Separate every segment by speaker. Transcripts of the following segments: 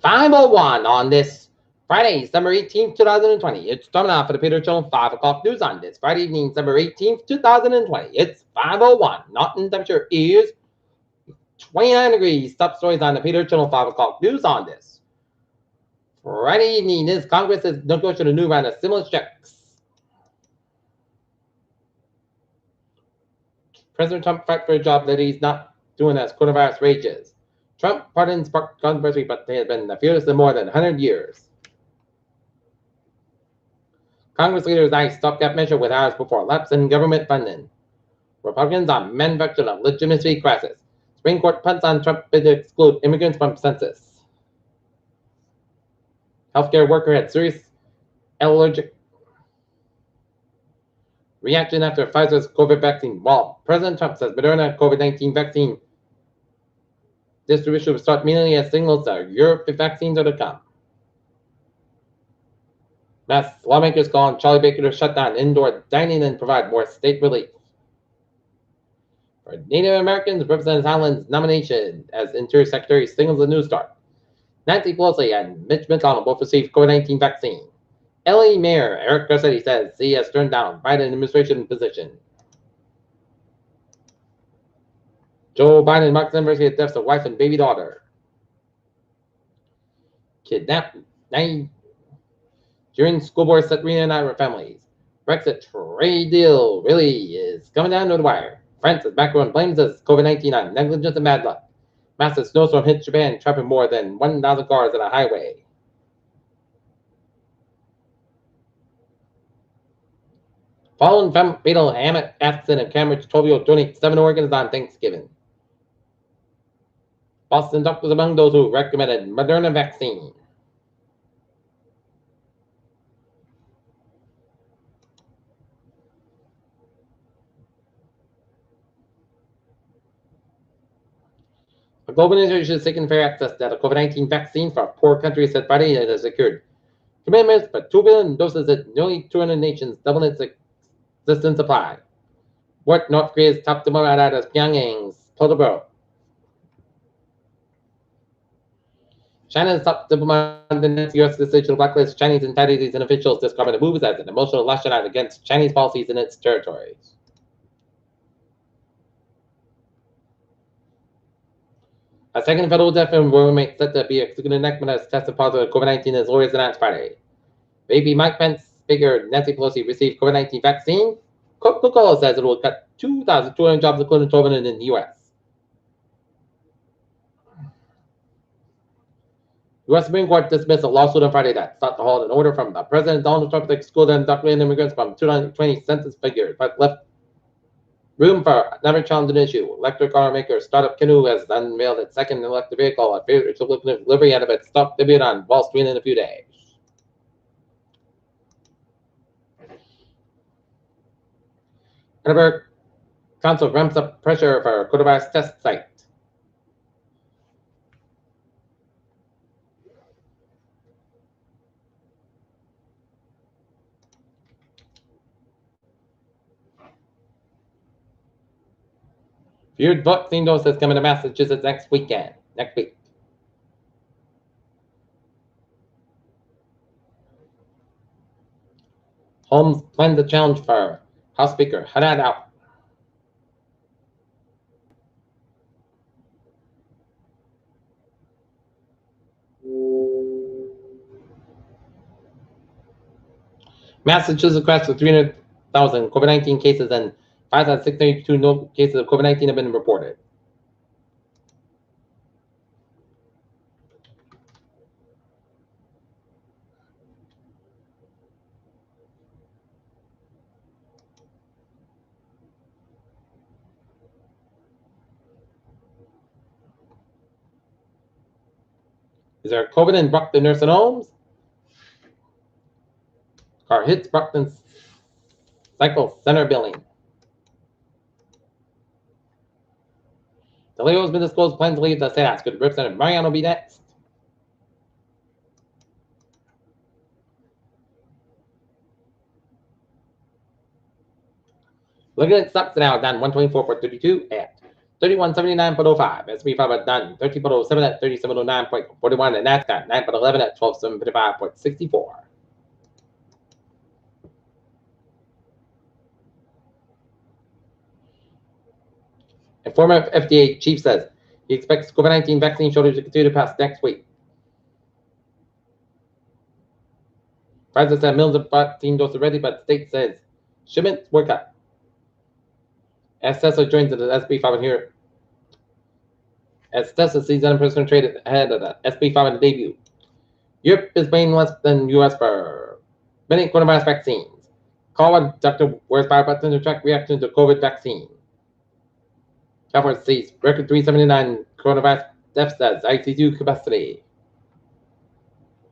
Speaker 1: 5:01 on this Friday, December 18th, 2020. It's time now for the Peter Channel 5 o'clock news on this Friday evening, December 18th, 2020. It's 5:01. Mountain temperature is 29 degrees. Top stories on the Peter Channel 5 o'clock news on this Friday evening. This Congress is negotiating a new round of stimulus checks. President Trump fights for a job that he's not doing as coronavirus rages. Trump pardons sparked controversy, but they have been fearless in more than 100 years. Congress leaders ice stopgap measure with hours before lapse in government funding. Republicans on manufacturing of legitimacy crisis. Supreme Court punts on Trump bid to exclude immigrants from census. Healthcare worker had serious allergic reaction after Pfizer's COVID vaccine. While President Trump says Moderna COVID-19 vaccine distribution will start immediately as signals that Europe vaccines are to come. Mass lawmakers call on Charlie Baker to shut down indoor dining and provide more state relief. For Native Americans, Representative Haaland's nomination as Interior Secretary signals a new start. Nancy Pelosi and Mitch McConnell both received COVID-19 vaccine. LA Mayor Eric Garcetti says he has turned down Biden administration position. Joe Biden marks the anniversary of deaths of wife and baby daughter. Kidnapped during school board set reunite with families. Brexit trade deal really is coming down to the wire. France's Macron blames us COVID-19 on negligence and bad luck. Massive snowstorm hit Japan, trapping more than 1,000 cars on a highway. Following fatal Hammett accident in Cambridge, 12-year-old donates 7 organs on Thanksgiving. Boston doctors among those who recommended Moderna vaccine. A global initiative is seeking fair access to the COVID-19 vaccine for poor countries, said Friday it has secured commitments for 2 billion doses at nearly 200 nations, doubling its existing supply. What North Korea's top diplomat as Pyongyang's Politburo. China's top diplomat announced the U.S. decision to blacklist Chinese entities and officials, describing the move as an emotional lashing out against Chinese policies in its territories. A second federal death in roommate set to be executed next month has tested positive for COVID-19 as lawyers announced Friday. Baby Mike Pence Speaker Nancy Pelosi received COVID-19 vaccine. Coca-Cola says it will cut 2,200 jobs, including 1,200 in the U.S. U.S. Supreme Court dismissed a lawsuit on Friday that sought to halt an order from the President Donald Trump to exclude undocumented immigrants from 2020 census figures, but left room for another challenging issue. Electric car maker startup Canoe has unveiled its second electric vehicle, a future delivery out of its stock debut on Wall Street in a few days. Edinburgh Council ramps up pressure for coronavirus test site. Feared vaccine doses coming to Massachusetts next week. Holmes plans a challenge for House Speaker Haddad out. Massachusetts crashed with 300,000 COVID-19 cases and 5,692 no cases of COVID-19 have been reported. Is there COVID in Brockton nursing homes? Car hits Brockton Cycle Center building. The Leo has been disclosed plans to leave the State House. Could Representative Mariano be next? Looking at stocks now down 124.32 at 3179.05. SP 500 at done. 30.07 at 3709.41. And NASDAQ 9.11 at 12755.64. A former FDA chief says he expects COVID-19 vaccine shortage to continue to pass next week. President said millions of vaccine doses ready, but state says shipments were cut. As Tesla joins the SP 500 here, as Tesla sees 1% traded ahead of the SP 500 debut. Europe is paying less than US for many coronavirus vaccines. Call on Dr. Where's Biobots to track reaction to COVID vaccine. California sees record 379 coronavirus deaths as ICU capacity.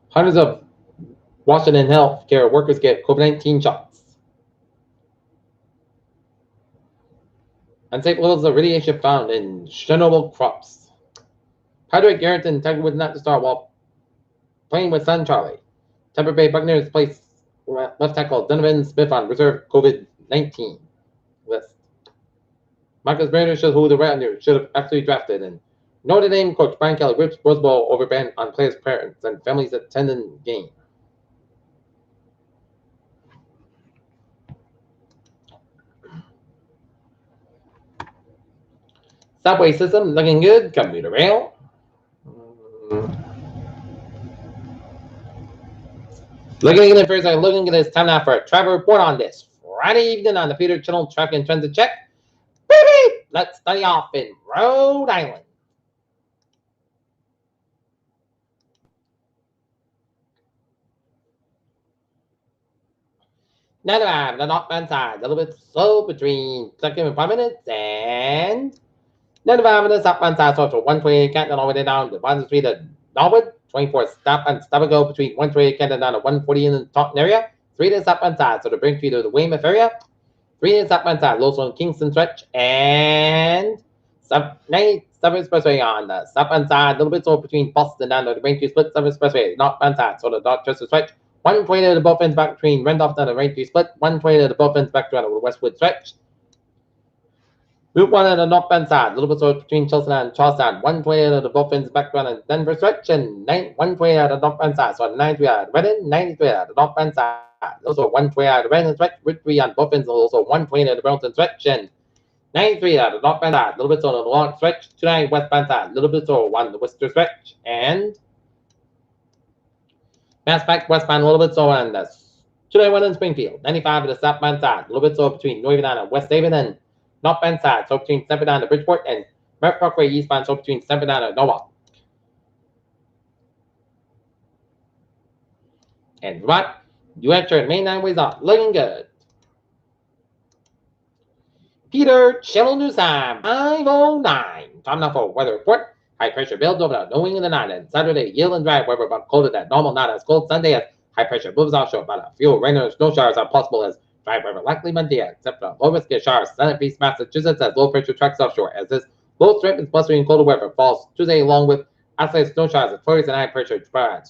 Speaker 1: Hundreds of Washington healthcare workers get COVID-19 shots. Unsafe levels of radiation found in Chernobyl crops. Patrick Garrison tagged with not to start while playing with son Charlie. Tampa Bay Buccaneers placed left tackle Donovan Smith on reserve COVID-19 list. Marcus Mariota shows who the Rattlers should have actually drafted, and Notre Dame coach Brian Kelly rips Rose Bowl over ban on players' parents and families attending game. Subway system looking good. Commuter rail. Looking at it first, looking at this time now for a travel report on this Friday evening on the Peter Channel Traffic and Transit Check. Baby, let's study off in Rhode Island. Now that I have the northbound side, a little bit slow between 2nd and 5 minutes, and then the 5 minutes southbound side, so for 128 Canton all the way down to 1 Street at Norwood. 24 stop and go between 128 Canton down to 140 in the Taunton area. 3 to southbound side, so to bring you to the Weymouth area. 3 to southbound side, Lowell and Kingston stretch, and 90 Southern Expressway on the southbound side, a little bit slow between Boston down to the Braintree split. Southern Expressway, northbound side, so the Dorchester stretch. 120 to the both ends back between Randolph down to Braintree split. 120 to the both ends back to the Westwood stretch. Route 1 on the northbound side, a little bit slow between Charleston and Charlestown. 120 to the both ends back to the Denver stretch, and 120 at the northbound side. So 93 at Redden, 93 at the northbound side. Also 120 at the Redden stretch. Route 3 on both ends, also 120 at the Burlington stretch, and 93 at the northbound side. A little bit slow on the long stretch. 29 westbound side, a little bit slow on the Worcester stretch, and Mass Pike westbound, a little bit slow on the 291 in Springfield. 95 at the southbound side, a little bit slow between New Haven and West Haven, and northbound side, so between Stephen down to Bridgeport, and Merritt Parkway eastbound, so between Stephen down to Norwalk. And what? New Hampshire and Main 9 ways on, looking good. Peter Channel News Time, 5:09. Time now for weather report. High pressure builds over the New England tonight, and Saturday, yield and dry weather, but colder than normal, not as cold. Sunday, as high pressure moves offshore, but a few rain or snow showers are possible as dry weather likely Monday, except for low risk of showers. Southeast Massachusetts as low pressure tracks offshore, as this low strength is blustering colder weather falls Tuesday, along with isolated snow showers and flurries and high pressure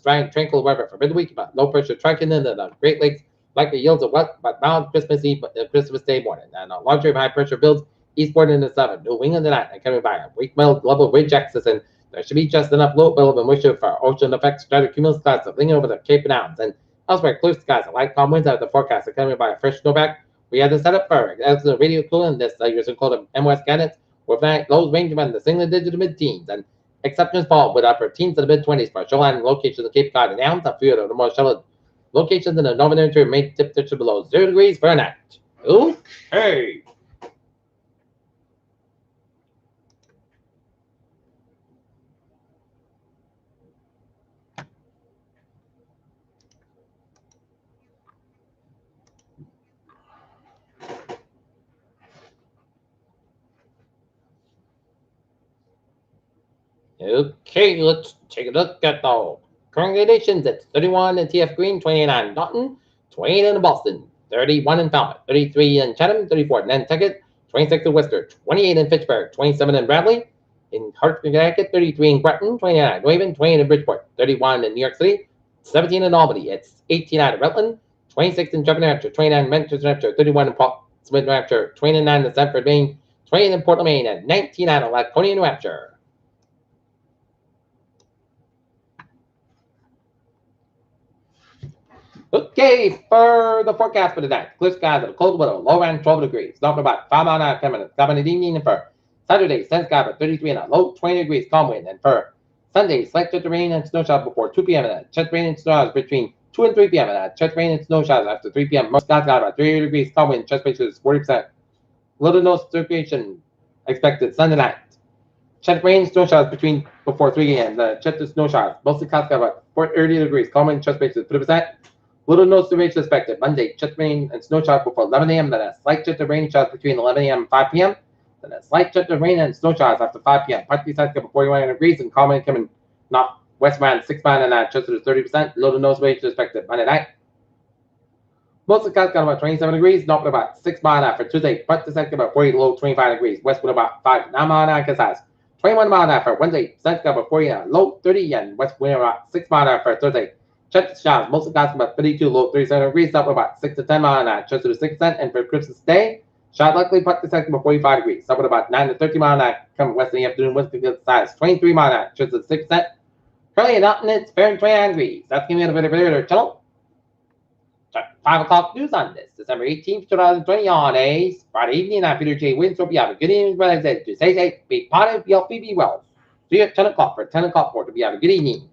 Speaker 1: dry tranquil weather for midweek, but low pressure tracking into the Great Lakes. Likely yields a wet but mild Christmas Eve, Christmas Day morning, and a larger of high pressure builds eastward into the southern New England tonight, and coming by a weak mild level ridge axis, and there should be just enough low level of moisture for ocean effects. Stratocumulus clouds are lingering over the Cape Downs, and elsewhere clear skies. Light calm winds out of the forecast are coming by a fresh snowpack. We had to set up for excellent radio cooling this year's called MOS guidance, with night lows ranging from the single digit to mid teens, and exceptions fall with upper teens to the mid 20s for shoreline locations of the Cape Cod and Downs. A few of the more shallow locations in the northern interior may tip temperature below 0 degrees Fahrenheit. Okay. Okay, let's take a look at the current conditions. It's 31 in TF Green, 29 in Dalton, 28 in Boston, 31 in Falmouth, 33 in Chatham, 34 in Nantucket, 26 in Worcester, 28 in Fitchburg, 27 in Bradley, in Hartford, Connecticut, 33 in Groton, 29 in New Haven, 28 in Bridgeport, 31 in New York City, 17 in Albany, it's 18 out of Rutland, 26 in Chester, New Hampshire, 29 in Manchester, New Hampshire, 31 in Portsmouth, New Hampshire, 29 in Stamford, Maine, 20 in Portland, Maine, and 19 out of Laconia, New Hampshire. Okay, for the forecast for tonight, clear skies with a cold weather, low around 12 degrees, north about 5 miles an hour, 10 minutes, 7 in the evening, and for Saturday, sun sky with 33 and a low 20 degrees, calm wind, and for Sunday, slight chance of rain and snow showers before 2 p.m. and chance of rain and snow showers between 2 and 3 p.m. and chance of rain and snow showers after 3 p.m. Most skies got about 30 degrees, calm wind, chance of is 40%. Little no circulation expected Sunday night. Chance of rain and snow showers between before 3 a.m. The chance of snow showers, mostly skies got about 30 degrees, calm wind, chance of is 30%. Little no circulation expected Monday, chance of rain and snow showers before 11 a.m. Then a slight chance of rain showers between 11 a.m. and 5 p.m. Then a slight chance of rain and snow showers after 5 p.m. Partly skies got 41 degrees and calm wind coming not westbound 6 mile and chance of 30%. Low to no circulation expected Monday night. Most of the skies got about 27 degrees, north about 6 mile an hour for Tuesday. Partly skies got about 40, low 25 degrees. West wind about 5, 9 mile an hour size. 21 mile an hour for Wednesday. Sun got about 40 and low 30 and west wind about 6 mile an hour for Thursday. Chance of showers, most of the skies about 32, low 37 degrees, up about 6 to 10 mile an hour. Chance of 6%. And for Christmas Day, showers likely, partly skies about 45 degrees, up about 9 to 30 mile an hour. Coming west in the afternoon, west wind size 23 mile an hour. Chance of 6%. Currently in Alton, it's fair and 29 degrees. That's giving me a bit of a channel. 5 o'clock news on this, December 18th, 2020 on a Friday evening. I'm Peter J. Wiggins. Hope you have a good evening. As I said, to stay safe, be positive, be healthy, be well. See you at 10 o'clock for 10 o'clock for to be have a good evening.